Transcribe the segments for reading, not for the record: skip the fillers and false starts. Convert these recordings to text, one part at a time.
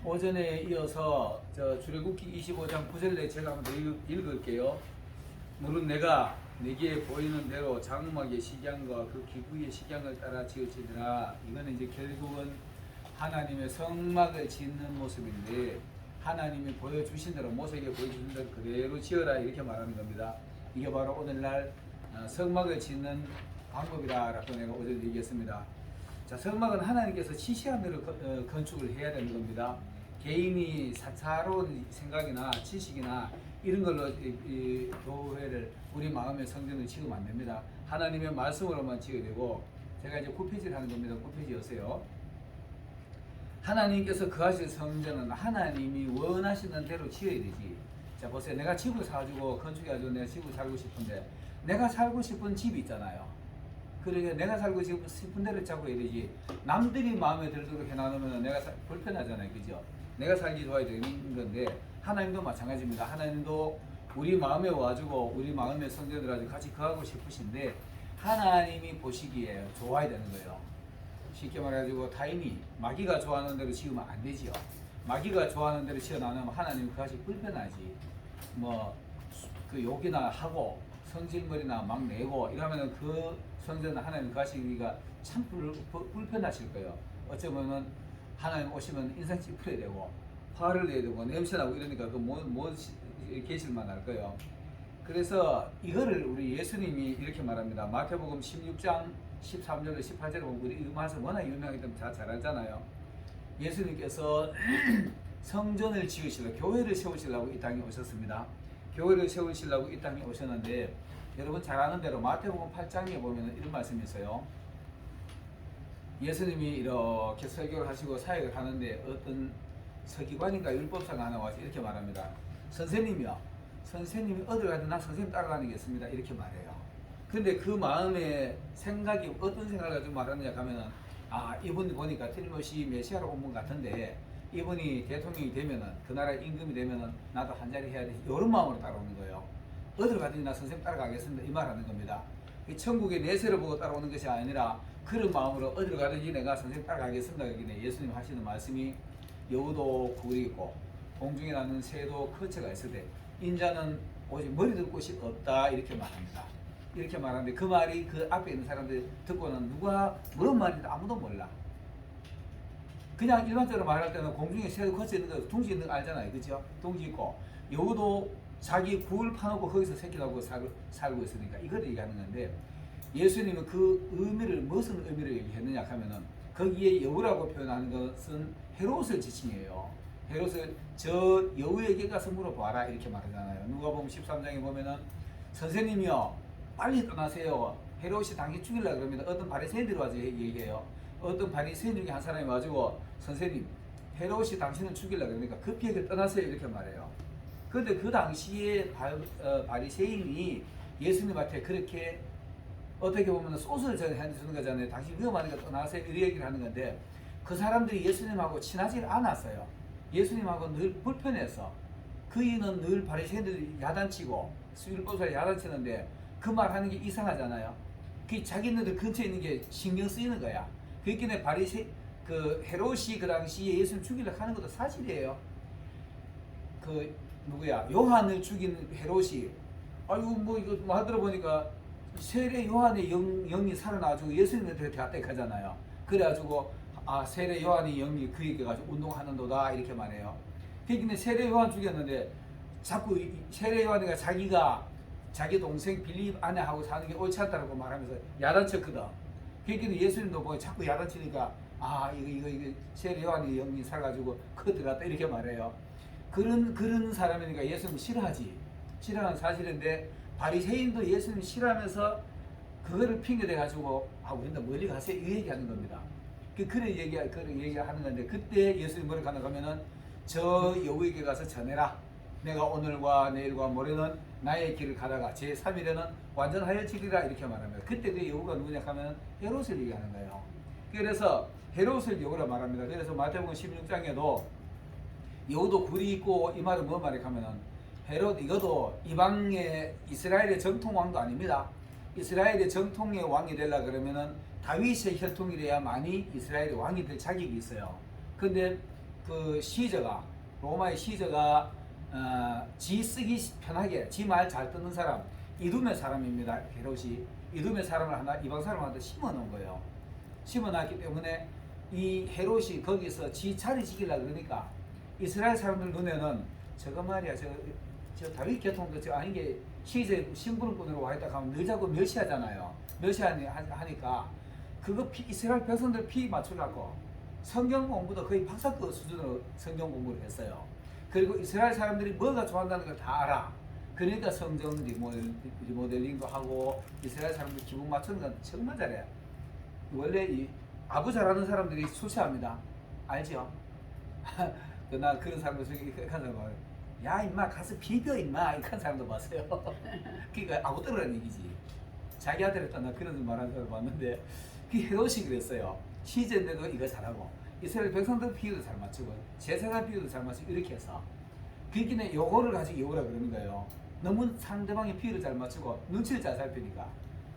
오전에 이어서 출애굽기 25장 9절에 제가 한번 더 읽을게요. 물은 내가 내게 보이는 대로 장막의 식양과 그 기구의 식양을 따라 지어지더라. 이거는 이제 결국은 하나님의 성막을 짓는 모습인데, 하나님이 보여주신 대로, 모세에게 보여주신 대로 그대로 지어라 이렇게 말하는 겁니다. 이게 바로 오늘날 성막을 짓는 방법이라고 내가 어제 얘기했습니다. 자, 성막은 하나님께서 지시한 대로 건축을 해야 되는 겁니다. 개인이 사사로운 생각이나 지식이나 이런 걸로 이 교회를, 우리 마음의 성전을 지으면 안 됩니다. 하나님의 말씀으로만 지어야 되고, 제가 이제 9페이지를 하는 겁니다. 9페이지였어요. 하나님께서 거하실 성전은 하나님이 원하시는 대로 지어야 되지. 자, 보세요. 내가 집을 사주고 건축해가지고 내가 집을 살고 싶은데, 내가 살고 싶은 집이 있잖아요. 그러니까 내가 살고 싶은 대로 잡고 해야 되지. 남들이 마음에 들도록 해놔놓으면 내가 불편하잖아요. 그죠? 내가 살기 좋아야 되는 건데, 하나님도 마찬가지입니다. 하나님도 우리 마음에 와주고 우리 마음의 성전을 아주 같이 거하고 싶으신데, 하나님이 보시기에 좋아야 되는 거예요. 쉽게 말해가지고 타인이 마귀가 좋아하는 대로 지으면 안 되지요. 마귀가 좋아하는 대로 지어놔놓으면 하나님이 그것이 불편하지. 그 욕이나 하고 성질머리나 막 내고 이러면은 그 성전은 하나님 가시기가 참 불편하실 거예요. 어쩌면은 하나님 오시면 인상 찌푸려야 되고 화를 내야 되고 냄새나고 이러니까 뭐 계실만 할 거예요. 그래서 이거를 우리 예수님이 이렇게 말합니다. 마태복음 16장 13절로 18절에 보면, 우리 이 말씀 워낙 유명하기 때문에 다 잘 알잖아요. 예수님께서 성전을 지으시려고, 교회를 세우시려고 이 땅에 오셨습니다. 교회를 세우시려고 이 땅에 오셨는데, 여러분 잘 아는 대로 마태복음 8장에 보면 이런 말씀이 있어요. 예수님이 이렇게 설교를 하시고 사역을 하는데, 어떤 서기관인가 율법사가 하나 와서 이렇게 말합니다. 선생님이 어딜 가든 나 선생님 따라다니겠습니다 이렇게 말해요. 근데 그 마음의 생각이 어떤 생각을 가지고 말하느냐 하면은, 이분이 보니까 틀림없이 메시아로 온 분 같은데, 이분이 대통령이 되면은, 그 나라 임금이 되면은 나도 한 자리 해야 돼, 이런 마음으로 따라오는 거예요. 어딜 가든지 나 선생님 따라가겠습니다 이 말하는 겁니다. 천국의 내세를 보고 따라오는 것이 아니라, 그런 마음으로 어딜 가든지 내가 선생님 따라가겠습니다. 여기는 예수님 하시는 말씀이, 여우도 굴이 있고 공중에 나는 새도 거처가 있을 때 인자는 오직 머리 들 곳이 없다 이렇게 말합니다. 이렇게 말하는데, 그 말이 그 앞에 있는 사람들 듣고는 누가 뭔 말인지 아무도 몰라. 그냥 일반적으로 말할 때는 공중에 새도 거쳐 있는 거, 둥지 있는 거 알잖아요. 그죠? 둥지 있고 여우도 자기 굴 파놓고 거기서 새끼하고 살고 있으니까 이걸 얘기하는 건데, 예수님은 그 의미를, 무슨 의미를 얘기했느냐 하면은, 거기에 여우라고 표현하는 것은 헤롯을 지칭해요. 헤롯을 저 여우에게 가서 물어봐라 이렇게 말하잖아요. 누가복음 13장에 보면은, 선생님이요 빨리 떠나세요, 헤롯이 당신 죽이려고 그러면 어떤 바리새인들이 와서 얘기해요. 어떤 바리새인 중에 한 사람이 와가지고, 선생님 헤롯이 당신을 죽이려고 그러니까 급히 떠나세요 이렇게 말해요. 그런데 그 당시에 바리새인이 예수님한테 그렇게 어떻게 보면 소스를 해주는 거잖아요. 당신 위험하니까 떠나세요 이 얘기를 하는 건데, 그 사람들이 예수님하고 친하지 않았어요. 예수님하고 늘 불편해서, 그이는 늘 바리새인들이 야단치고 율법사를 야단치는데 그 말 하는 게 이상하잖아요. 그 자기네들 근처에 있는 게 신경 쓰이는 거야. 그렇기에 그 헤롯이 그 당시에 예수님 죽이려고 하는 것도 사실이에요. 그 요한을 죽인 헤롯이, 이거 하더라 보니까 세례 요한의 영이 살아나가지고 예수님한테 대학하잖아요. 그래가지고 세례 요한의 영이 그에게 가지고 운동하는도다 이렇게 말해요. 그러니까 세례 요한 죽였는데 자꾸 세례 요한이가 자기 동생 빌립 아내하고 사는 게 옳지 않다고 말하면서 야단쳤거든. 그러니까 예수님도 뭐 자꾸 야단치니까, 이거 세례 요한의 영이 살아가지고 그거 들어갔다 이렇게 말해요. 그런 사람이니까 예수님 싫어하지. 싫어하는 사실인데, 바리새인도 예수님 싫어하면서 그거를 핑계대가지고, 우리는 멀리 가세요 이 얘기하는 겁니다. 그런 얘기하는 건데, 그때 예수님 뭐라고 하나 하면은, 저 여우에게 가서 전해라. 내가 오늘과 내일과 모레는 나의 길을 가다가 제3일에는 완전하여지리라 이렇게 말합니다. 그때 그 여우가 누구냐 하면 헤롯을 얘기하는 거예요. 그래서 헤롯을 여우라 말합니다. 그래서 마태복음 16장에도 여우도 굴이 있고, 이 말은 뭔 말이냐 하면은, 헤롯 이것도 이방의 이스라엘의 정통 왕도 아닙니다. 이스라엘의 정통의 왕이 되려 그러면은 다윗의 혈통이래야만이 이스라엘의 왕이 될 자격이 있어요. 근데 그 시저가 로마의 시저가 지 쓰기 편하게 지 말 잘 듣는 사람 이두메 사람입니다. 헤롯이 이두메 사람을 하나 이방 사람한테 심어 놓은 거예요. 심어 놨기 때문에 이 헤롯이 거기서 지 자리 지키려고 그러니까 이스라엘 사람들 눈에는 저거 말이야 저 다윗 계통도 저 아닌 게 시제 심부름꾼으로 와 있다 하면 늘 자꾸 멸시하잖아요. 멸시하니까 그거 이스라엘 백성들 피 맞추려고 성경 공부도 거의 박사급 수준으로 성경 공부를 했어요. 그리고 이스라엘 사람들이 뭐가 좋아한다는 걸 다 알아. 그러니까 성전 리모델링도 하고 이스라엘 사람들 기분 맞추는 건 정말 잘해. 원래 이 아부 잘하는 사람들이 수시합니다. 알죠? 나 그런 사람들 중에 이렇게 하는 사람 봐요. 야 임마 가서 비벼 임마 이렇게 하는 사람도 봤어요. 그러니까 아부 떨어라는 얘기지. 자기 아들한테 나 그런 말하는 사람 봤는데 그 헤롯이 그랬어요. 시제인데도 이거 잘하고 이스라엘 백성들 비유도 잘 맞추고 제사장 비유도 잘 맞추고 이렇게 해서 그러니까 요거를 가지고 요거라 그러는 거예요. 너무 상대방의 비유를 잘 맞추고 눈치를 잘 살피니까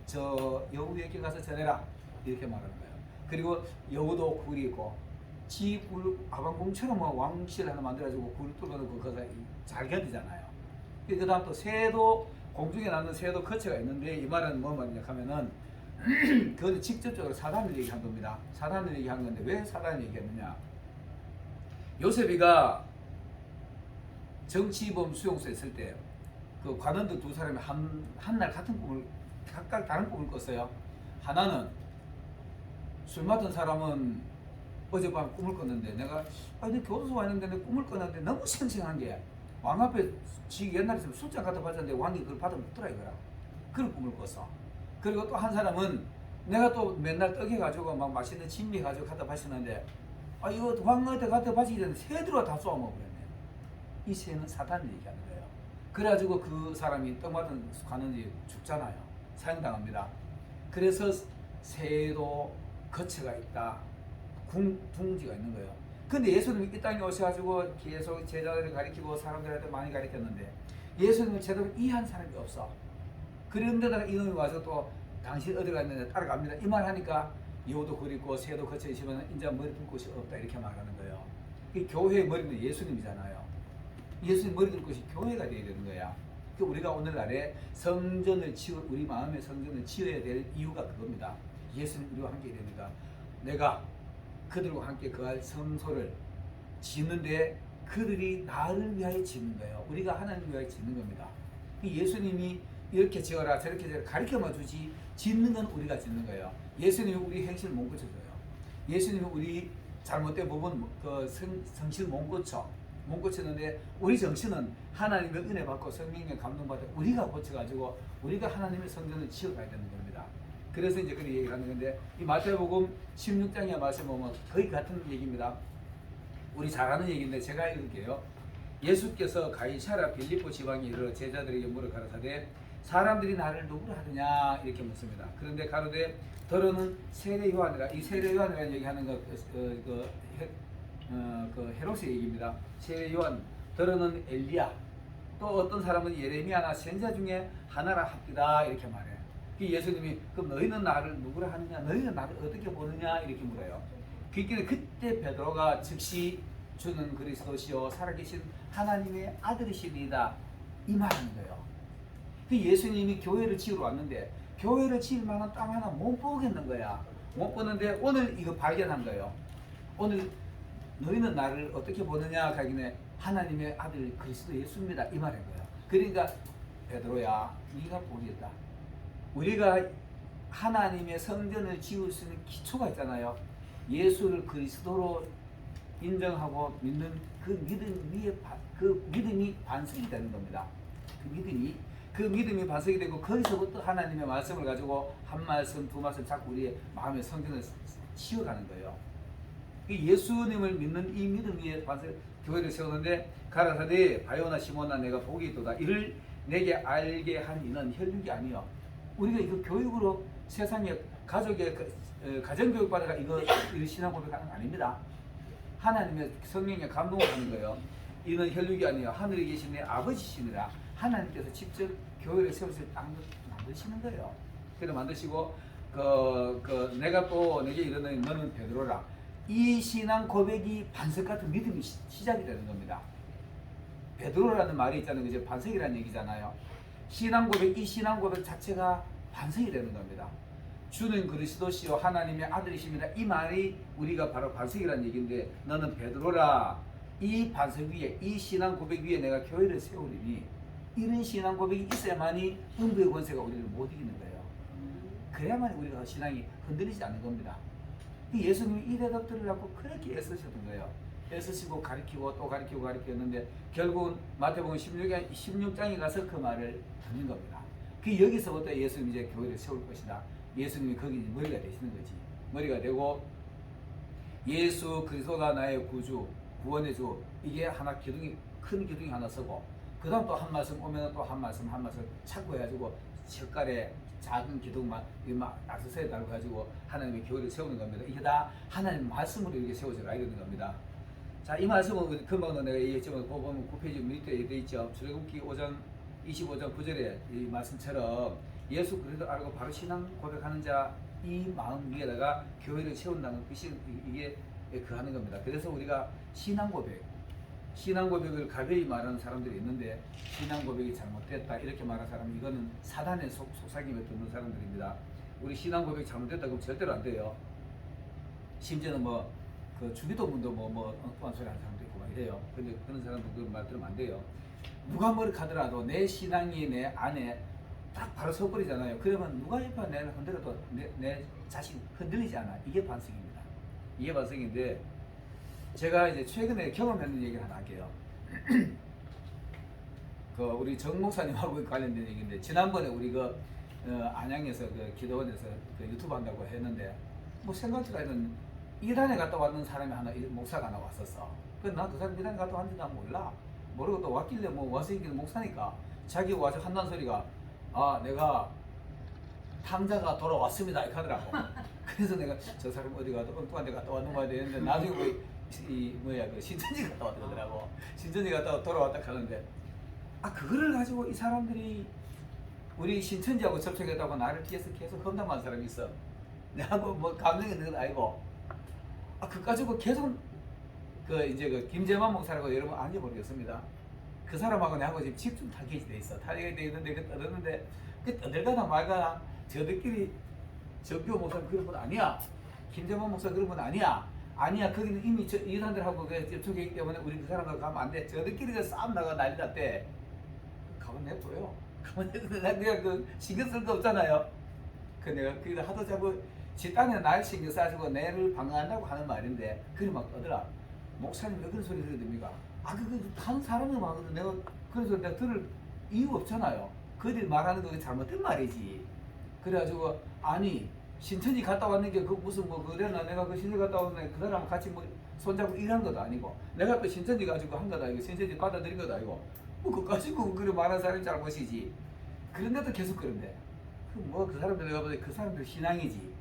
저 여우에게 가서 전해라 이렇게 말하는 거예요. 그리고 여우도 굴이 있고 지굴 아방궁처럼 왕실 하나 만들어가지고 굴 뚫어놓고 그거 잘 견디잖아요. 그 다음 또 새도 공중에 나는 새도 거체가 있는데 이 말은 뭐 말이냐 하면은 그건 직접적으로 사단을 얘기한 겁니다. 사단을 얘기한 건데 왜 사단을 얘기했느냐? 요셉이가 정치범 수용소에 있을 때 그 관원들 두 사람이 한날 같은 꿈을 각각 다른 꿈을 꿨어요. 하나는 술 맡은 사람은 어젯밤 꿈을 꿨는데 내가 내 교도소 왔는데 내 꿈을 꿨는데 너무 생생한 게 왕 앞에 지 옛날에 술잔 갖다 바쳤는데 왕이 그걸 받아 먹더라 이거라. 그런 꿈을 꿨어. 그리고 또 한 사람은 내가 또 맨날 떡해 가지고 막 맛있는 진미 가지고 갖다 바쳤는데 이거 왕한테 갖다 바치기 전에 새들어 다 쏘아 먹어버렸네. 이 새는 사단을 얘기하는 거예요. 그래가지고 그 사람이 떡 맞은 관원이 죽잖아요. 사형당합니다. 그래서 새도 거처가 있다. 둥지가 있는 거예요. 근데 예수님이 이 땅에 오셔가지고 계속 제자들을 가리키고 사람들한테 많이 가르쳤는데 예수님은 제대로 이해한 사람이 없어. 그런데다가 이놈이 와서 또 당신 어디 갔는데 따라갑니다. 이 말 하니까 여우도 그리고 새도 거쳐 있으면 이제 머리 둘 곳이 없다 이렇게 말하는 거예요. 이 교회의 머리는 예수님이잖아요. 예수님 머리 둘 곳이 교회가 되어야 되는 거야. 우리가 오늘날에 성전을 우리 마음의 성전을 지어야 될 이유가 그겁니다. 예수님 우리와 함께 되니까 내가 그들과 함께 거할 성소를 짓는데 그들이 나를 위하여 짓는 거예요. 우리가 하나님을 위하여 짓는 겁니다. 예수님이 이렇게 지어라 저렇게 지어라 가르쳐만 주지 짓는 건 우리가 짓는 거예요. 예수님이 우리 행실을 못 고쳐줘요. 예수님이 우리 잘못된 부분 그 성실 못 고쳤는데 우리 정신은 하나님의 은혜 받고 성령의 감동받아 우리가 고쳐가지고 우리가 하나님의 성전을 지어가야 되는 겁니다. 그래서 이제 그런 얘기를 하는 건데 이 마태복음 16장에 말씀 보면 거의 같은 얘기입니다. 우리 잘 아는 얘기인데 제가 읽을게요. 예수께서 가이사랴 빌립보 지방에 이르러 제자들에게 물어 가라사대 사람들이 나를 누구로 하느냐 이렇게 묻습니다. 그런데 가로되 더러는 세례 요한이라 이 세례 요한이라는 얘기하는 그 헤롯의 얘기입니다. 세례 요한 더러는 엘리야 또 어떤 사람은 예레미야나 선지자 중에 하나라 합디다 이렇게 말해요. 예수님이 그럼 너희는 나를 누구라 하느냐 너희는 나를 어떻게 보느냐 이렇게 물어요. 그때 베드로가 즉시 주는 그리스도시요 살아계신 하나님의 아들이시니이다 이 말하는 거예요. 예수님이 교회를 지으러 왔는데 교회를 지을 만한 땅 하나 못 보겠는 거야. 못 보는데 오늘 이거 발견한 거예요. 오늘 너희는 나를 어떻게 보느냐 하기에 하나님의 아들 그리스도 예수입니다 이 말인 거예요. 그러니까 베드로야 네가 보겠다. 우리가 하나님의 성전을 지을 수 있는 기초가 있잖아요. 예수를 그리스도로 인정하고 믿는 그 믿음 위에 그 믿음이 반석이 되는 겁니다. 그 믿음이 반석이 되고 거기서부터 하나님의 말씀을 가지고 한 말씀 두 말씀 자꾸 우리의 마음의 성전을 지어가는 거예요. 예수님을 믿는 이 믿음 위에 반석 교회를 세우는데 가라사대 바요나 시몬아 내가 복이 있도다 이를 내게 알게 한 이는 혈육이 아니요. 우리가 이거 교육으로 세상에 가족의 가정교육 받아가 이거 신앙 고백하는 거 아닙니다. 하나님의 성령의 감동을 하는 거예요. 이는 혈육이 아니요 하늘에 계신 내 아버지시니라. 하나님께서 직접 교회를 세우실 땅을 만드시는 거예요. 그래서 만드시고 내가 또 내게 이르노니 너는 베드로라. 이 신앙 고백이 반석 같은 믿음이 시작이 되는 겁니다. 베드로라는 말이 있잖아요. 그죠? 반석이라는 얘기잖아요. 신앙 고백, 이 신앙 고백 자체가 반석이 되는 겁니다. 주는 그리스도시요 하나님의 아들이십니다. 이 말이 우리가 바로 반석이라는 얘기인데, 너는 베드로라, 이 반석 위에, 이 신앙 고백 위에 내가 교회를 세우리니, 이런 신앙 고백이 있어야만이 음부의 권세가 우리를 못 이기는 거예요. 그래야만 우리가 신앙이 흔들리지 않는 겁니다. 예수님이 이 대답들을 갖고 그렇게 애쓰셨던 거예요. 애쓰시고 가르치고 또 가르치고 가르쳤는데, 결국은 마태복음 16장에 가서 그 말을 듣는 겁니다. 그 여기서부터 예수님이 이제 교회를 세울 것이다. 예수님이 거기 머리가 되시는 거지. 머리가 되고, 예수 그리스도가 나의 구주, 구원의 주, 이게 하나 기둥이, 큰 기둥이 하나 서고, 그 다음 또 한 말씀 오면 또 한 말씀 찾고 해가지고 젓갈에 작은 기둥만 악세사리 달고 가지고 하나님의 교회를 세우는 겁니다. 이게 다 하나님 말씀으로 이렇게 세워져 가야 되는 겁니다. 자, 이 말씀은 금방 내가 얘기했지만, 그거 보면 9페이지 밑에 되어 있죠. 출애굽기 5장 25장 9절에 이 말씀처럼 예수 그리스도 알고 바로 신앙 고백하는 자, 이 마음 위에다가 교회를 세운다는 뜻이, 이게 그 하는 겁니다. 그래서 우리가 신앙 고백을 가벼이 말하는 사람들이 있는데, 신앙 고백이 잘못됐다 이렇게 말하는 사람은 이거는 사단의 속삭임에 듣는 사람들입니다. 우리 신앙 고백이 잘못됐다 그러면 절대로 안 돼요. 심지어는 그 주기도문도 엉뚱한 소리 하는 사람도 있고 막 이래요. 근데 그런 사람들 그런 말 들으면 안 돼요. 누가 뭐를 하더라도 내 신앙이 내 안에 딱 바로 서버리잖아요. 그러면 누가 옆에 내를 흔들어도 내 자신 흔들리지 않아. 이게 반석입니다. 이게 반석인데, 제가 이제 최근에 경험했는 얘기를 하나 할게요. 그 우리 정 목사님하고 관련된 얘기인데, 지난번에 우리 안양에서 기도원에서 유튜브 한다고 했는데, 생각지도 않은 이단에 갔다 왔는 사람이 목사가 하나 왔었어. 그래서 난 그 사람 이단에 갔다 왔는지 난 몰라. 모르고 또 왔길래 와서 이기는 목사니까 자기 와서 한다는 소리가, 내가 탕자가 돌아왔습니다 이렇게 하더라고. 그래서 내가 저 사람 어디 가도 엉뚱한 데 갔다 왔는 거야 되는데, 나중에 신천지 갔다 왔다 그러더라고. 신천지 갔다 돌아왔다 하는데, 그거를 가지고 이 사람들이 우리 신천지하고 접촉했다고 나를 뒤에서 계속 험담하는 사람이 있어. 내가 감정이 있는 건 아니고, 그거 가지고 계속 김재만 목사라고 여러분 아는지 모르겠습니다. 그 사람하고 내하고 지금 집중 타겟이 돼 있어. 타겟이 돼 있는데, 떠드는데, 떠들거나 말거나, 저들끼리 정교 목사 그런 분 아니야. 김재만 목사 그런 분 아니야. 거기는 이미 이 사람들하고 접촉했기 때문에 우리 그 사람하고 가면 안 돼. 저들끼리 싸움 나가 난리 났대. 가만 내둬요. 가만 내둬. 내가 신경 쓸 거 없잖아요. 내가 그기도 하도 자꾸 지 딴에 날 신경 써가지고 내를 방어한다고 하는 말인데, 그래 막 떠들어. 목사님 왜 그런 소리 들으십니까? 다른 사람이 말하거든. 그래서 내가 들을 이유가 없잖아요. 그들이 말하는 거 잘못된 말이지. 그래가지고, 신천지 갔다 왔는 게 무슨 그래나 내가 신천지 갔다 왔는데 그 사람 같이 손잡고 일한 것도 아니고, 내가 또 신천지 가지고 한 것도 아니고, 신천지 받아들인 것도 아니고, 그거 가지고 그래 말하는 사람이 잘못이지. 그런데도 계속 그런데. 그 사람들 내가 보니 그 사람들 신앙이지.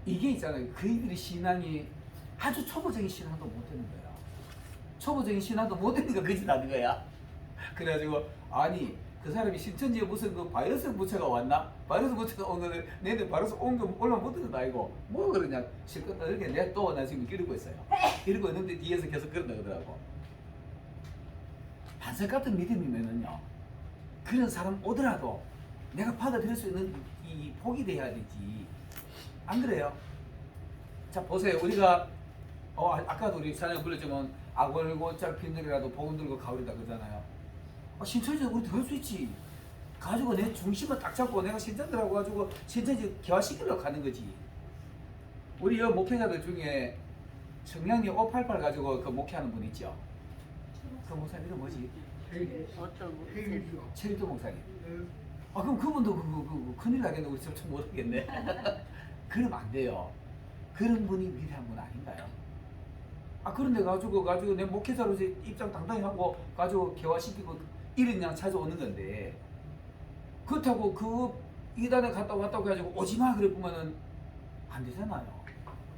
이게 있잖아요. 그들이 신앙이 아주 초보적인 신앙도 못 되는 거야. 초보적인 신앙도 못 되니까 그짓 하는 거야. 그래가지고, 그 사람이 신천지에 무슨 바이러스 부처가 왔나? 바이러스 부처가 온 거는 내한테 바이러스 온 거 올라 못 듣는 거 아니고, 그러냐? 실컷 이렇게 내가 나 지금 이러고 있어요. 이러고 있는데 뒤에서 계속 그런다 그러더라고. 반석 같은 믿음이면은요, 그런 사람 오더라도 내가 받아들일 수 있는 이 폭이 돼야 되지. 안 그래요? 자, 보세요. 우리가 아까도 우리 사장님 불렀지만, 악월고 짤핀들이라도 복음 들고 가오리다 그러잖아요. 신천지도 우리 들을 수 있지. 가지고 내 중심을 딱 잡고 내가 신천지라고 가지고 신천지 개화시키려고 하는 거지. 우리 목회자들 중에 청량리 588 가지고 목회하는 분 있죠. 그 목사님 이름 뭐지? 최일도 목사님. 그럼 그분도 큰일 나겠네. 우리 좀 못하겠네. 그러면 안 돼요. 그런 분이 위대한 분 아닌가요? 그런데 가지고 내 목회자로서 입장 당당히 하고 가지고 개화시키고 이런 양 찾아오는 건데, 그렇다고 이단에 갔다 왔다고 해가지고 오지마 그래 보면은 안 되잖아요.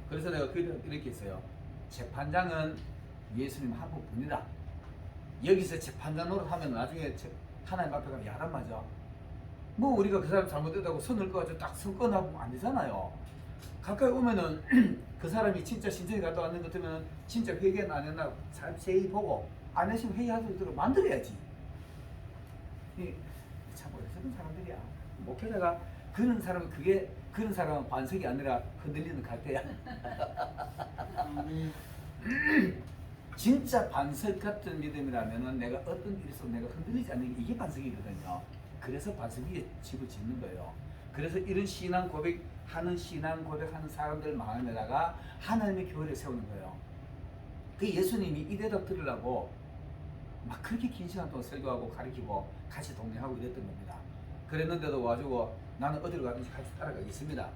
그래서 내가 이렇게 했어요. 재판장은 예수님 한 분뿐이다. 여기서 재판장 노릇하면 나중에 하나님 앞에 가면 야단 맞아. 우리가 그 사람 잘못됐다고 선을 꺼가지고 딱 선 꺼내고 안 되잖아요. 가까이 오면은 그 사람이 진짜 신천지 갔다 왔는 것 같으면 진짜 회개는 안 했나 자세히 보고 안 했으면 회개하도록 만들어야지. 참 어리석은 사람들이야. 목회자가 그런 사람은 그런 사람은 반석이 아니라 흔들리는 갈대야. 진짜 반석 같은 믿음이라면은 내가 어떤 일에서 내가 흔들리지 않는 게 이게 반석이거든요. 그래서 반석 위에 집을 짓는 거예요. 그래서 이런 신앙 고백하는 사람들 마음에다가 하나님의 교회를 세우는 거예요. 그 예수님이 이 대답 들으려고 막 그렇게 긴 시간 동안 설교하고 가르치고 같이 동행하고 이랬던 겁니다. 그랬는데도 와주고 나는 어디로 가든지 같이 따라가겠습니다.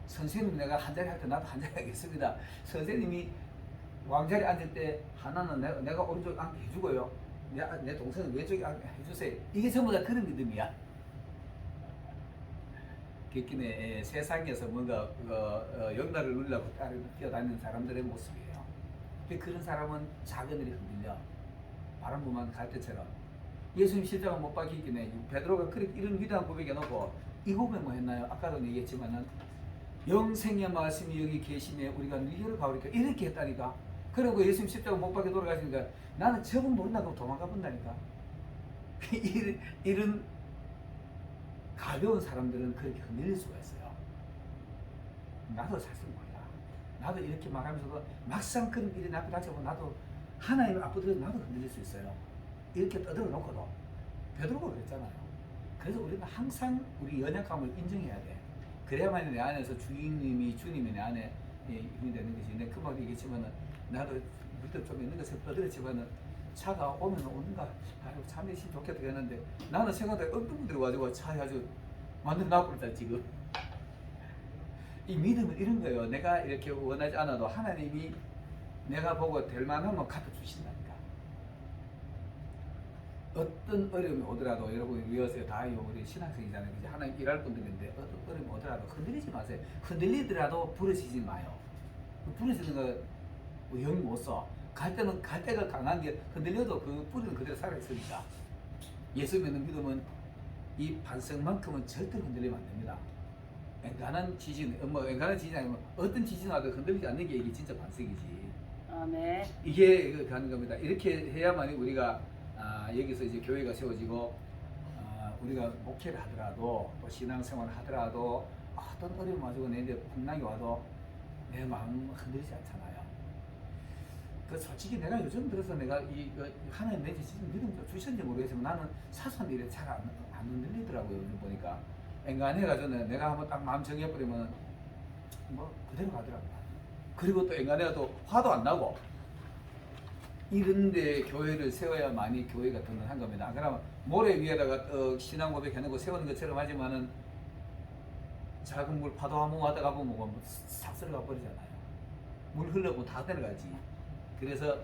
선생님 내가 한 자리 할 때 나도 한 자리 하겠습니다. 선생님이 왕자리 앉을 때 하나는 내가 오른쪽 앉게 해주고요. 내 동생은 왼쪽에 앉게 해주세요. 이게 전부 다 그런 믿음이야. 객기네 세상에서 뭔가 영달을 누리려고 뛰어다니는 사람들의 모습이에요. 그런 사람은 작은 일이 흔들려. 바람 부면 갈 때처럼. 예수님 십자가 못 박히기네. 베드로가 그렇게 이런 위대한 고백해 놓고 이 고백 뭐 했나요? 아까도 얘기했지만은 영생의 말씀이 여기 계시네 우리가 너희를 가오리까 이렇게 했다니까. 그리고 예수님 십자가 못 박혀 돌아가시니까 나는 저분 모른다고 도망가 본다니까. 이런 가벼운 사람들은 그렇게 흔들릴 수가 있어요. 나도 사실 몰라. 나도 이렇게 말하면서도 막상 그런 일이 내 앞에 닥쳐보면 나도 하나님의 앞으로 나도 흔들릴 수 있어요. 이렇게 떠들어 놓고도 베드로가 그랬잖아요. 그래서 우리는 항상 우리 연약함을 인정해야 돼. 그래야만 내 안에서 주님이 내 안에 힘이 되는 것이. 내가 금방 얘기했지만은 나도 밑에 좀 있는 것을 떠들었지만은 차가 오면 오는가 아이고 참 내심 좋겠다 했는데 나는 생각보다 어떤 분들이 와가지고 차에 아주 만들어 놔버렸다 지금. 이 믿음은 이런 거예요. 내가 이렇게 원하지 않아도 하나님이 내가 보고 될 만하면 갖다 주신다니까. 어떤 어려움이 오더라도 여러분 위에서 다 우리 신학생이잖아요. 그치? 하나님 일할 분들인데 어떤 어려움이 오더라도 흔들리지 마세요. 흔들리더라도 부러지지 마요. 부러지는 거 영이 못 써. 갈 때가 강한 게 흔들려도 그 뿌리는 그대로 살아있으니까. 예수 믿는 믿음은 이 반석만큼은 절대 흔들리면 안 됩니다. 엔간한 지진, 엔간한 지진이 아니면 어떤 지진 와도 흔들리지 않는 게 이게 진짜 반석이지. 아멘. 이게 가는 겁니다. 이렇게 해야만이 우리가 여기서 이제 교회가 세워지고 우리가 목회를 하더라도 또 신앙생활을 하더라도 어떤 어려움 가지고 내한테 풍랑이 와도 내 마음 흔들리지 않잖아요. 그 솔직히 내가 요즘 들어서 내가 하나님 내 믿음 주셨는지 모르겠지만 나는 사소한 일에 잘 안 흔들리더라고요. 요즘 보니까 앵간해가지고 내가 한번 딱 마음 정해버리면 뭐 그대로 가더라고요. 그리고 또 앵간해가 또 화도 안 나고 이런데 교회를 세워야만이 교회가 든든한 겁니다. 안 그러면 모래 위에다가 신앙 고백 해놓고 세우는 것처럼 하지만은 작은 물 파도 한번 왔다가 보면 싹 쓸어가 버리잖아요. 물 흘러보면 다 내려가지. 그래서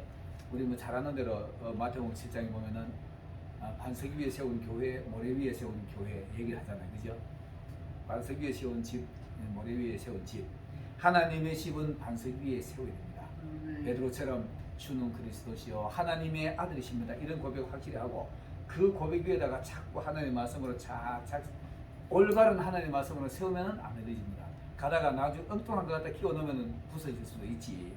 우리 뭐 잘 아는 대로 마태복음 7장에 보면은 반석 위에 세운 교회, 모래 위에 세운 교회 얘기를 하잖아요. 그죠? 반석 위에 세운 집, 모래 위에 세운 집. 하나님의 집은 반석 위에 세워야 됩니다. 베드로처럼 주는 그리스도시요 하나님의 아들이십니다. 이런 고백 확실히 하고 그 고백 위에다가 자꾸 하나님의 말씀으로 착착 올바른 하나님의 말씀으로 세우면 안 되집니다. 가다가 나중에 엉뚱한 거 갖다 끼워 넣으면 부서질 수도 있지.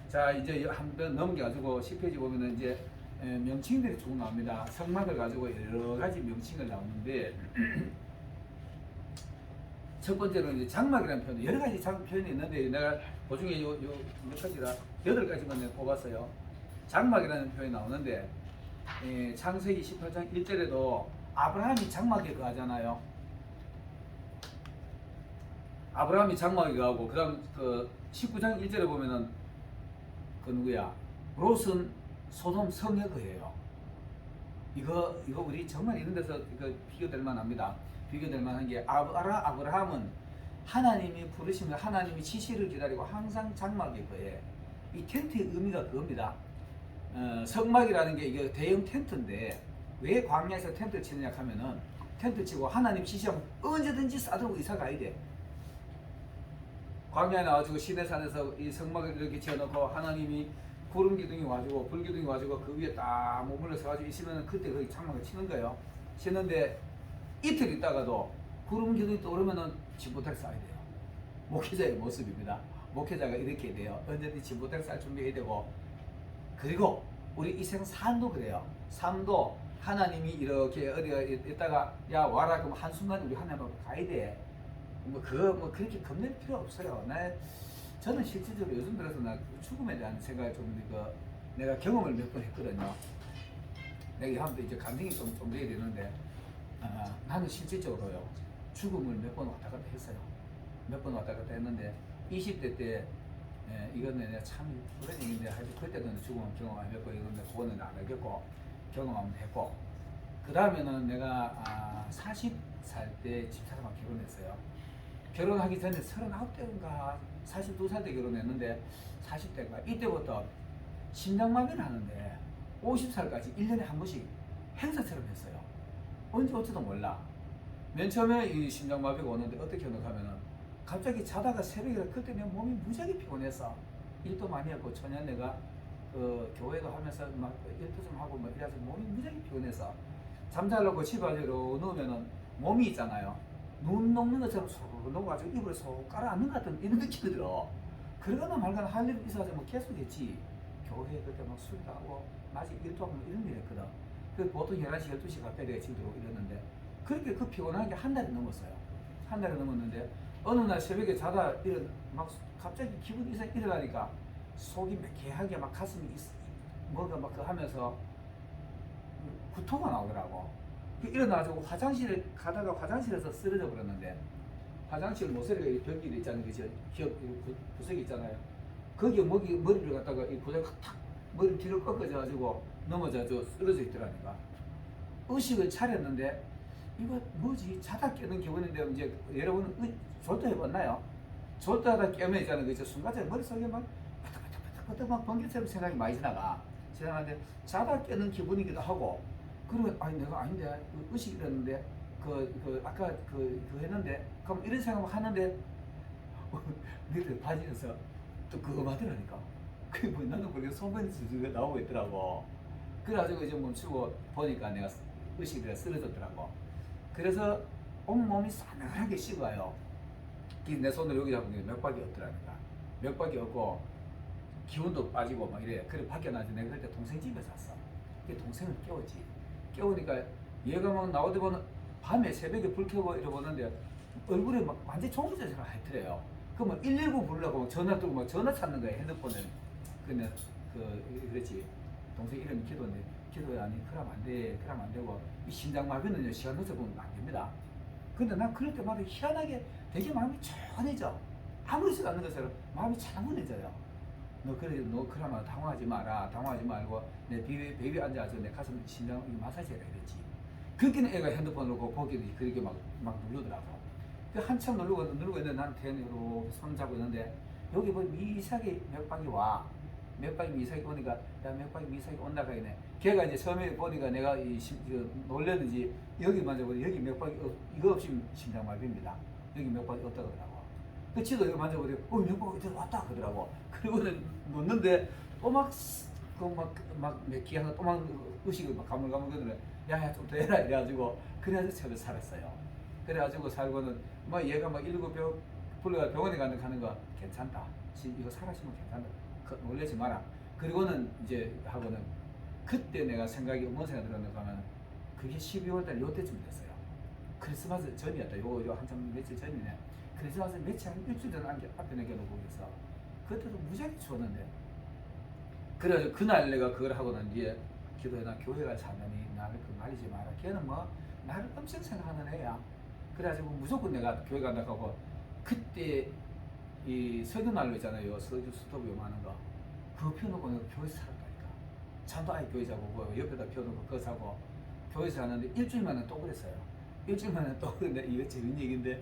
자 이제 한번 넘겨가지고 10페이지 보면은 이제 명칭들이 쭉 나옵니다. 성막을 가지고 여러 가지 명칭을 나오는데 첫 번째로 이제 장막이라는 표현, 여러 가지 표현이 있는데 내가 그 중에 몇 가지라 8가지만 내가 뽑았어요. 장막이라는 표현이 나오는데 창세기 18장 1절에도 아브라함이 장막에 거하잖아요. 아브라함이 장막에 거하고 그다음 그 19장 1절에 보면은 그 누구야? 롯은 소돔 성에 거해요. 이거 우리 정말 이런 데서 이거 비교될 만합니다. 비교될 만한 게 아브라함은 하나님이 부르시면 하나님이 지시를 기다리고 항상 장막에 거해. 이 텐트의 의미가 그겁니다. 성막이라는 게 이게 대형 텐트인데 왜 광야에서 텐트를 치느냐 하면은 텐트 치고 하나님 지시하면 언제든지 싸들고 이사 가야 돼. 광야에 나와가지고 시내산에서 이 성막을 이렇게 지어놓고 하나님이 구름 기둥이 와주고 불 기둥이 와주고 그 위에 딱 머물러 서가지고 있으면 그때 거기 장막을 치는 거예요. 치는데 이틀 있다가도 구름 기둥이 떠오르면은 집 못할 싸야 돼요. 목회자의 모습입니다. 목회자가 이렇게 돼요. 언제든지 진보될 쌀 준비해야 되고, 그리고 우리 이 생 삶도 그래요. 삶도 하나님이 이렇게 어디가 있다가 야 와라 그러면 한순간 우리 하나님 앞에 가야 돼. 뭐 그렇게 겁낼 필요 없어요. 저는 실질적으로 요즘 들어서 나 죽음에 대한 생각을 내가 경험을 몇 번 했거든요. 내가 하면 이제 감정이 좀 돼야 되는데, 나는 실질적으로요 죽음을 몇 번 왔다 갔다 했어요. 몇 번 왔다 갔다 했는데 20대 때 이거는 내가 참 그런 얘기인데 하여튼 그때는 죽음을 경험 안 했고 이건데 그거는 안 하겠고 경험하면 했고, 그 다음에는 내가 40살 때 집사람하고 결혼했어요. 결혼하기 전에 39대인가 42살 때 결혼했는데 40대인가 이때부터 심장마비를 하는데 50살까지 1년에 한 번씩 행사처럼 했어요. 언제 어쩌다 몰라. 맨 처음에 이 심장마비가 오는데 어떻게 하냐면은 갑자기 자다가 새벽에 그때 내 몸이 무지하게 피곤해서 일도 많이 했고 초년 내가 그 교회도 하면서 막 일도 좀 하고 뭐 이래서 몸이 무지하게 피곤해서 잠자려고 집에 와서 누우면은 몸이 있잖아요. 눈 녹는 것처럼 쏙 녹아가지고 이불에 쏙 깔아앉는 것 같은 이런 느낌이 들어. 그러거나 말거나 할 일이 있어서 뭐 계속 했지. 교회 그때 막 술도 하고 낮에 일도 하고 뭐 이런 일 했거든. 그 보통 11시, 12시 가까이 내가 집에 들어오고 이랬는데 그렇게 그 피곤한 게 한 달이 넘었어요. 한 달이 넘었는데 어느 날 새벽에 자다 막 갑자기 기분 이상 일어나니까 속이 매캐하게 막 가슴이 뭐가 막 하면서 구토가 나오더라고. 일어나가지고 화장실에 가다가 화장실에서 쓰러져 버렸는데, 화장실 모서리가 변기도 있잖아요. 그죠? 기업 구석이 있잖아요. 거기에 머리를 갖다가 이 부대가 탁 머리 뒤로 꺾어져가지고 넘어져서 쓰러져 있더라니까. 의식을 차렸는데 이거 뭐지? 자다 깨는 기분인데 이제 여러분 졸도 해봤나요? 졸다하다 깨면 있잖아요. 그죠? 순간적으로 머릿속에 막 바닥바닥바닥 막 번개처럼 생각이 많이 지나가는데 자다 깨는 기분이기도 하고, 그러면 아니 내가 아닌데 의식이 됐는데 아까 했는데 그럼 이런 생각을 하는데 너희들 바지에서 또 그거 하더라니까. 그게 뭐 나도 모르게 소변이 슬슬 나오고 있더라고. 그래가지고 이제 멈추고 보니까 내가 의식이 돼서 쓰러졌더라고. 그래서 온몸이 싸늘하게 식어요. 내 손을 여기 잡으면 맥박이 없더라니까. 맥박이 없고 기운도 빠지고 막 이래. 그래 밖에 나지. 내가 그때 동생 집에 샀어. 그 동생을 깨웠지. 깨우니까 얘가 막 나오다 보면 밤에 새벽에 불 켜고 이러보는데 얼굴에 막 완전 종부제처럼 하더래요. 그러면 119 부르려고 막 전화 들고 막 전화 찾는 거야, 핸드폰을. 근데 그랬지. 동생 이름이 기도인데 기도야 아니 그러면 안 돼. 그러면 안 되고 이 심장마비는요 시간 늦어 보면 안 됩니다. 근데 난 그럴 때마다 희한하게 되게 마음이 천해져. 아무렇지도 않는 것처럼 마음이 차분해져요. 너 그러면 당황하지 마라. 당황하지 말고 내 베이비 앉아서 내 가슴 심장 마사지 해라 이랬지. 그렇게는 애가 핸드폰 놓고 보기도 그렇게 막 누르더라고. 그 한참 누르고 있는데 난 대뇌로 손 잡고 있는데 여기 뭐 미세하게 맥박이 와. 맥박이 미세하게 오니까 야 맥박이 미세하게 온다 가이네. 걔가 이제 처음에 보니까 내가 놀랬는지 여기 만져보니 여기 맥박이 이거 없이 심장마비입니다. 여기 맥박이 없다 그러더라고. 그 지도 이거 만져보니 맥박이 들어왔다 그러더라고. 그리고는 놓는데 또 막 맥기 하나 또 막 의식을 막 가물가물 야야 좀 더 해라 이래가지고 그래가지고 처음에 살았어요. 그래가지고 살고는 막 얘가 막 119 불러가 병원에 가는 거 괜찮다. 이거 살아시면 괜찮다. 놀라지 마라. 그리고는 이제 하고는 그때 내가 생각이 어떤 생각이 들었는가 하면 그게 12월달 요때쯤 됐어요. 크리스마스 전이었다. 요 한참 며칠 전이네. 크리스마스 일주일 전 앞에 내겨놓고 있어. 그때도 무지하게 추웠는데. 그래가지고 그날 내가 그걸 하고 난 뒤에 기도해 나 교회 갈 사람이 나를 말리지 마라. 걔는 뭐 나를 엄청 생각하는 애야. 그래가지고 무조건 내가 교회 간다고 하고 그때 이 석유난로 있잖아요. 석유 스토브 요만한 거. 그거 펴놓고 내가 교회에서 살았다니까. 잠도 아예 교회 자고 옆에다 펴놓고 그거 사고 교회에서 사는데 일주일 만에 또 그랬어요. 일주일 만에 또 그랬는데 이거 재밌는 얘기인데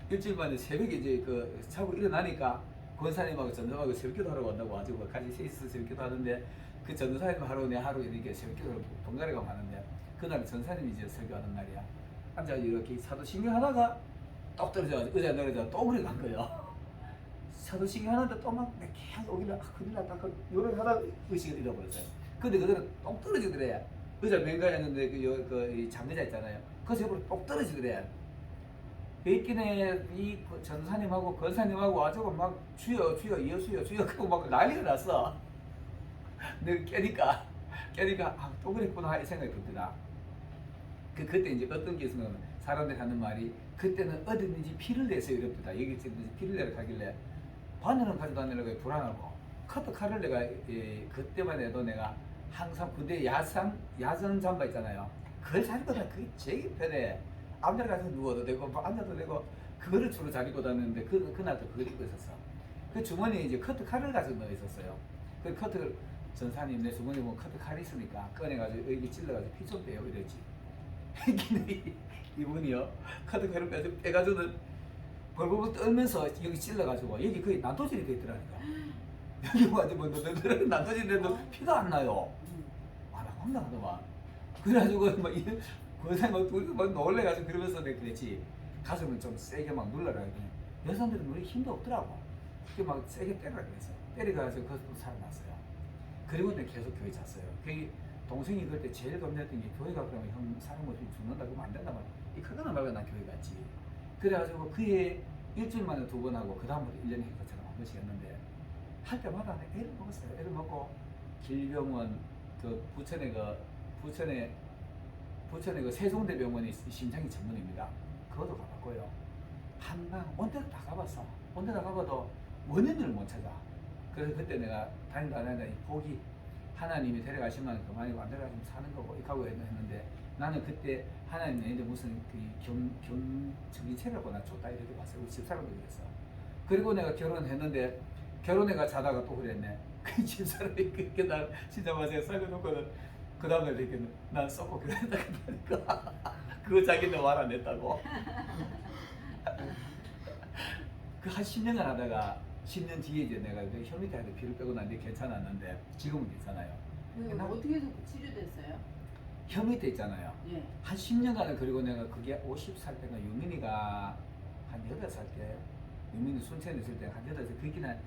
일주일 만에 새벽에 이제 자고 일어나니까 권사님하고 전도하고 새벽기도 하러 간다고 가지고 같이 셋이서 새벽기도 하는데 그 전도사님 하루 내 하루 이렇게 새벽기도를 번갈아 가고 하는데 그날 전사님이 이제 설교하는 날이야. 앉아 이렇게 사도신경 하다가 똑 떨어져가지고 의자에 내려져 또 그래 간 거예요. 사도신경 하는데 또 막 계속 오길래 큰일 났다. 요를 하다가 의식을 잃어버렸어요. 근데 그대로 똑 떨어지더래. 의자 맹가였는데 그 장의자 있잖아요. 그래서 옆으로 똑 떨어지더래. 베이킨에 이 전사님하고 권사님하고 와가지고 막 주여 주여 예수여 주여 하고 막 난리가 났어. 내가 깨니까 아, 또 그랬구나 이 생각이 듭니다. 그때 이제 어떤 게 있으면 사람들이 하는 말이 그때는 어디든지 피를 내서 이럽니다. 여기 어디든지 피를 내러 가길래 바늘은 가져다니려고 불안하고 커트 칼을 내가 그때만 해도 내가 항상 군대 야전 잠바 있잖아요. 그걸 사니거든. 그게 제일 편해. 아무데나 가서 누워도 되고 뭐 앉아도 되고 그거를 주로 잘 입고 다녔는데 그날도 그걸 입고 있었어. 그 주머니에 이제 커트 칼을 가지고 넣어 있었어요. 그 커트 전사님 내 주머니에 보면 커트 칼이 있으니까 꺼내가지고 여기 찔러가지고 피 좀 빼요 이랬지. 이분이요 커트 칼을 빼가지고는 벌벌 떨면서 여기 찔러가지고 여기 거의 난도질이 돼 있더라니까. 여기 완전 뭐 너는 난도질인데도 피가 안 나요. 아 나 황당하더만. 그래가지고 막 그사람 막 둘이 막 놀래가지고 그러면서 내가 그랬지. 가슴을 좀 세게 막 눌러라 했더니 여성들은 우리 힘도 없더라고. 그게 막 세게 때려라 그랬어. 때려가지고 그것도 살아났어요. 그리고 내가 계속 교회 잤어요. 그 동생이 그때 제일 겁냈던 게 교회 가면 형 사람 없이 죽는다 그러면 안 된다 말이야. 이 그거는 말고 난 교회 갔지. 그래가지고 그해 일주일 만에 2번 하고 그 다음부터 1년에 것처럼 한 번씩 했는데 할 때마다 애를 먹었어요. 애를 먹고 길병원 그 부천에 그 세종대병원이 심장이 전문입니다. 그것도 가봤고요. 한강 온 데도 다 가봤어. 온 데 다 가봐도 원인을 못 찾아. 그래서 그때 내가 다니다 이 복이 하나님이 데려가시면 그만이고 안 데려가시면 사는 거고 이렇게 하고 했는데 나는 그때 하나님 내한테 무슨 정신체를 나 줬다 이렇게 봤어요. 우리 집사람도 그랬어. 그리고 내가 결혼했는데 결혼해가 자다가 또 그랬네. 그 집사람이 그렇게 날 진짜 마세요 살려놓고는 그 다음날 이렇게 난 썩고 그랬다 그러니까 그거 자기는 말 안 했다고. 그 한 10년간 하다가 10년 뒤에 이제 내가 혈밑한테 피를 빼고 났는데 괜찮았는데 지금은 괜찮아요. 어떻게 해서 치료됐어요? 혈밑에 있잖아요. 예. 한 10년간을 그리고 내가 그게 50살 때가 유민이가 한 8살 때 유민이 순천에 있을 때 한 8살 그게 난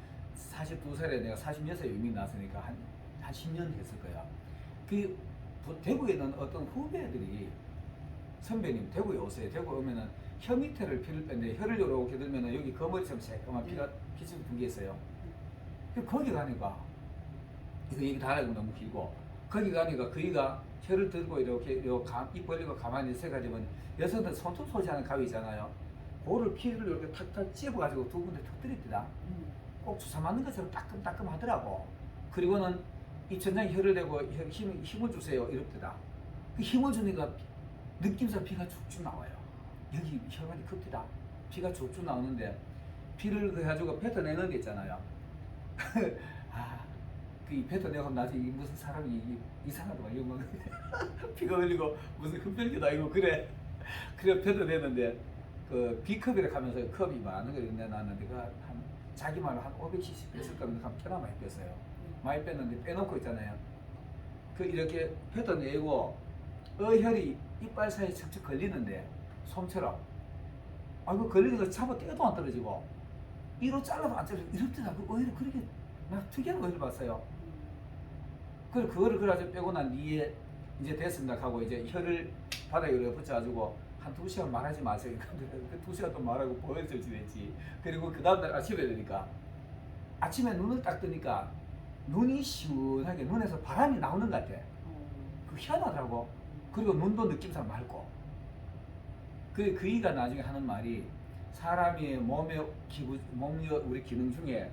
42살에 내가 46살에 유민이 났으니까 한 10년 됐을 거야. 그 대구에 있는 어떤 후배들이 선배님 대구에 오세요. 대구 오면은 혀 밑에를 피를 뺀데 혀를 이렇게 들면은 여기 거머리처럼 새까만 피가 피처럼 두 개 있어요. 거기 가니까 이거 얘기 다 알고 너무 길고 거기 가니까 그이가 혀를 들고 이렇게 입 벌리고 가만히 있어가지고 여성들 손톱 소지하는 가위 있잖아요. 그거를 피를 이렇게 탁탁 찝어가지고 두 군데 턱 들이대다. 꼭 주사 맞는 것처럼 따끔따끔 하더라고. 그리고는 이 천장에 혀를 대고 힘을 주세요 이렇더라. 그 힘을 주니까 느낌상 피가 쭉쭉 나와요. 여기 혈관이 급히다. 피가 쭉쭉 나오는데 피를 해가지고 뱉어내는 게 있잖아요. 아, 그 뱉어내고 나중에 무슨 사람이 이상하더만 이거 뭐 피가 흘리고 무슨 흡혈귀도 아니고 그래 뱉어내는데 그 B컵이라 하면서 컵이 많은 걸 내놨는데 그 한 자기 말로 한 500cc 뺐을 겁니다. 한 꽤나 많이 뺐어요. 많이 뺐는데 빼놓고 있잖아요. 그 이렇게 뱉어내고 어혈이 이빨 사이에 척척 걸리는데 솜처럼 그 걸리는 거 잡아 떼도 안 떨어지고 이로 잘라도 안 잘라지고 이럴 그 어혈이 그렇게 막 특이한 어혈을 봤어요. 그거를 그래가지고 빼고 난 뒤에 이제 됐습니다 하고 이제 혀를 바닥에 붙여가지고 한 2시간 말하지 마세요. 그 2시간 또 말하고 보여줄 지냈지. 그리고 그 다음날 아침에 되니까 아침에 눈을 딱 뜨니까 눈이 시원하게 눈에서 바람이 나오는 것 같아. 그 희한하더라고. 그리고 눈도 느낌상 맑고. 그이가 나중에 하는 말이 사람이 몸의 우리 기능 중에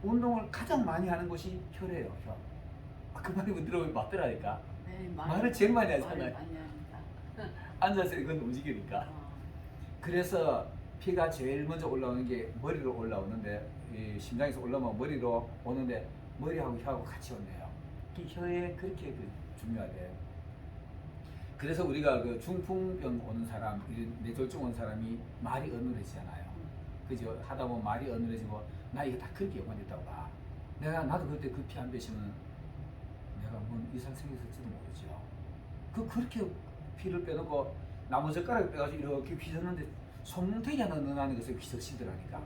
운동을 가장 많이 하는 것이 혀래요. 혀. 그 말이 들어보면 맞더라니까. 네, 말을 제일 많이 하잖아요. 말을 많이 합니다. 앉아서 이건 움직이니까. 그래서 피가 제일 먼저 올라오는 게 머리로 올라오는데 이 심장에서 올라오면 머리로 오는데 머리하고 혀하고 같이 온대요. 이 혀에 그렇게 중요하대요. 그래서 우리가 그 중풍병 오는 사람, 뇌졸중 오는 사람이 말이 어눌해지잖아요. 그죠? 하다 보면 말이 어눌해지고 나 이거 다 그렇게 연관됐다고 봐. 나도 그때 그 피 안 빼시면 내가 뭔 이상 생겼을지도 모르죠. 그렇게 피를 빼놓고 나무젓가락을 빼가지고 이렇게 휘젓는데 손뭉태기 하나 넣어놓는 것을 휘젓시더라니까.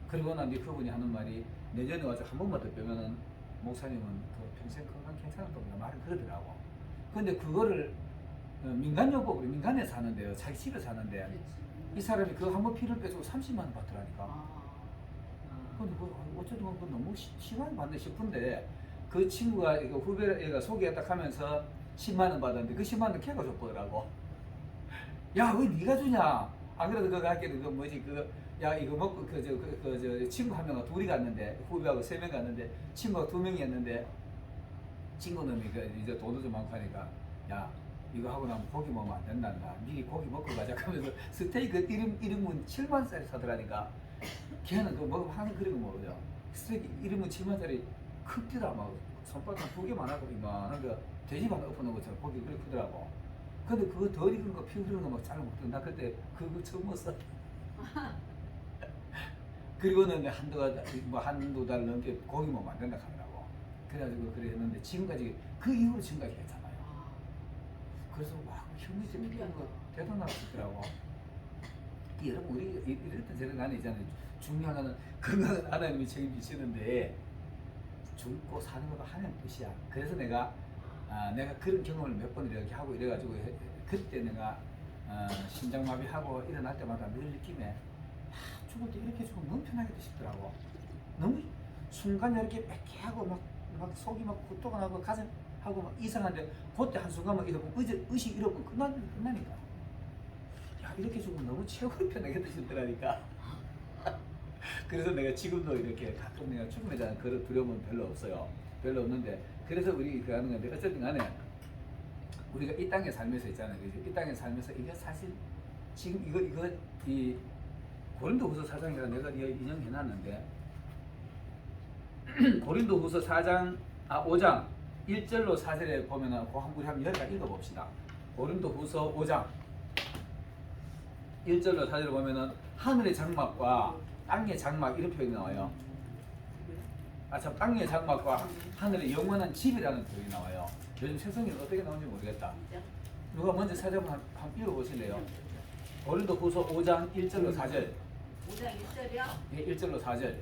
그리고 난 그분이 하는 말이 내년에 와서 한 번만 더 빼면은 목사님은 그 평생 건강 괜찮다고 말을 그러더라고. 근데 그거를 민간요법으로 민간에 사는데요. 자기 집에 사는데 이 사람이 그 한 번 피를 빼주고 30만 원 받더라니까. 아. 근데 그 어쩌면 그 너무 심하게 받네 싶은데 그 친구가 이거 후배가 소개했다 하면서 10만 원 받았는데 그 10만 원 걔가 줬더라고. 야, 왜 네가 주냐? 안 그래도 그거 할게도 그 뭐지 야 이거 먹고 저 친구 한 명과 둘이 갔는데 후배하고 3명 갔는데 친구가 2명이었는데 친구 놈이 그 이제 돈도 좀 많고 하니까 야 이거 하고 나면 고기 먹으면 안 된단다. 미리 고기 먹고 가자 하면서 스테이크 1인분 7만짜리 사더라니까. 걔는 그 먹으면 한 그릇 먹어요. 스테이크 1인분 7만짜리 크기도 막 손바닥 2개만 하고 이만한 거 돼지반 엎어놓은 것처럼 고기 그렇게 크더라고. 근데 그거 덜 익은 거 피 흐르는 거 막 잘 먹더라. 나 그때 그거 처음 먹었어. 그리고는 한두 달 넘게 고기 먹으면 안 된다 하더라고. 그래가지고 그래 했는데 지금까지 그 이후로 지금까지 했잖아요. 그래서 와 형이 좀 이런 거 대단하다 싶더라고. 여러분 우리 이랬던 저런 안에 있잖아요. 중요한 거는 건강은 하나님이 책임지시는데 죽고 사는 거가 하나님 뜻이야. 그래서 내가 그런 경험을 몇 번 이렇게 하고 이래가지고 그때 내가 심장마비하고 일어날 때마다 늘 느낌에 죽을 때 이렇게 죽으면 너무 편하게 싶더라고. 너무 순간 이렇게 빽하고 막 속이 막 구토가 나고 가슴하고 막 이상한데 그때 한순간만 이러고 의식 잃어버리면 끝나니까. 야 이렇게 죽으면 너무 최고로 편하게 싶더라니까. 그래서 내가 지금도 이렇게 가끔 내가 죽음에 대한 그런 두려움은 별로 없어요. 별로 없는데 그래서 우리 그 하는 건데 어쨌든 간에 우리가 이 땅에 살면서 있잖아요. 이 땅에 살면서 이게 사실 지금 이거 이 고린도후서 4장이라 내가 인용해놨는데 고린도후서 5장 1절로 4절에 보면은 그 한 번 여기까지 읽어봅시다. 고린도후서 5장 1절로 4절에 보면은 하늘의 장막과 땅의 장막 이런 표현이 나와요. 참 땅의 장막과 하늘의 영원한 집이라는 표현이 나와요. 요즘 세상에는 어떻게 나오는지 모르겠다. 누가 먼저 사자만 한번 읽어보실래요? 고린도후서 5장 1절로 4절. 5장 1절이요? 네, 1절로 4절.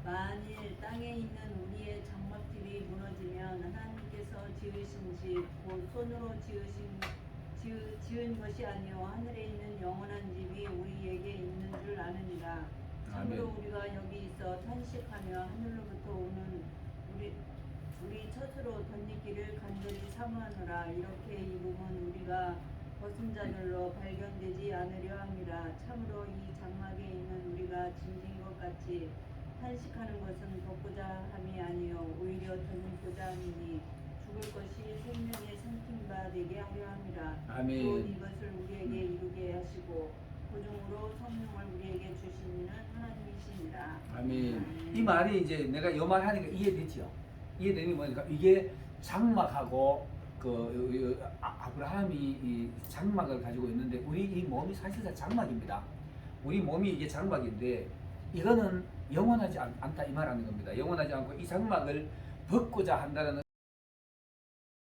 만일 땅에 있는 우리의 장막집이 무너지면 하나님께서 지으신 집, 곧 손으로 지은 것이 아니요 하늘에 있는 영원한 집이 우리에게 있는 줄 아느니라. 참으로 아멘. 우리가 여기 있어 탄식하며 하늘로부터 오는 우리 처수로 덧입기를 간절히 사모하노라. 이렇게 입으면 우리가 벗은 자들로 발견되지 않으려 함이라. 참으로 이 장막에 있는 우리가 짐진 것 같이 탄식하는 것은 벗고자 함이 아니요 오히려 덧입고자 함이니 죽을 것이 생명의 상징바 되게 하려 함이라. 아멘. 또 이것을 우리에게 이루게 하시고 고중으로 성령을 우리에게 주시는 하나님이시니라. 아멘. 이 말이 이제 내가 이 말 하니까 이해되죠? 이해되는 게 뭐니까 이게 장막하고 아브라함이 이 장막을 가지고 있는데 우리 이 몸이 사실상 장막입니다. 우리 몸이 이게 장막인데 이거는 영원하지 않다 이 말하는 겁니다. 영원하지 않고 이 장막을 벗고자 한다는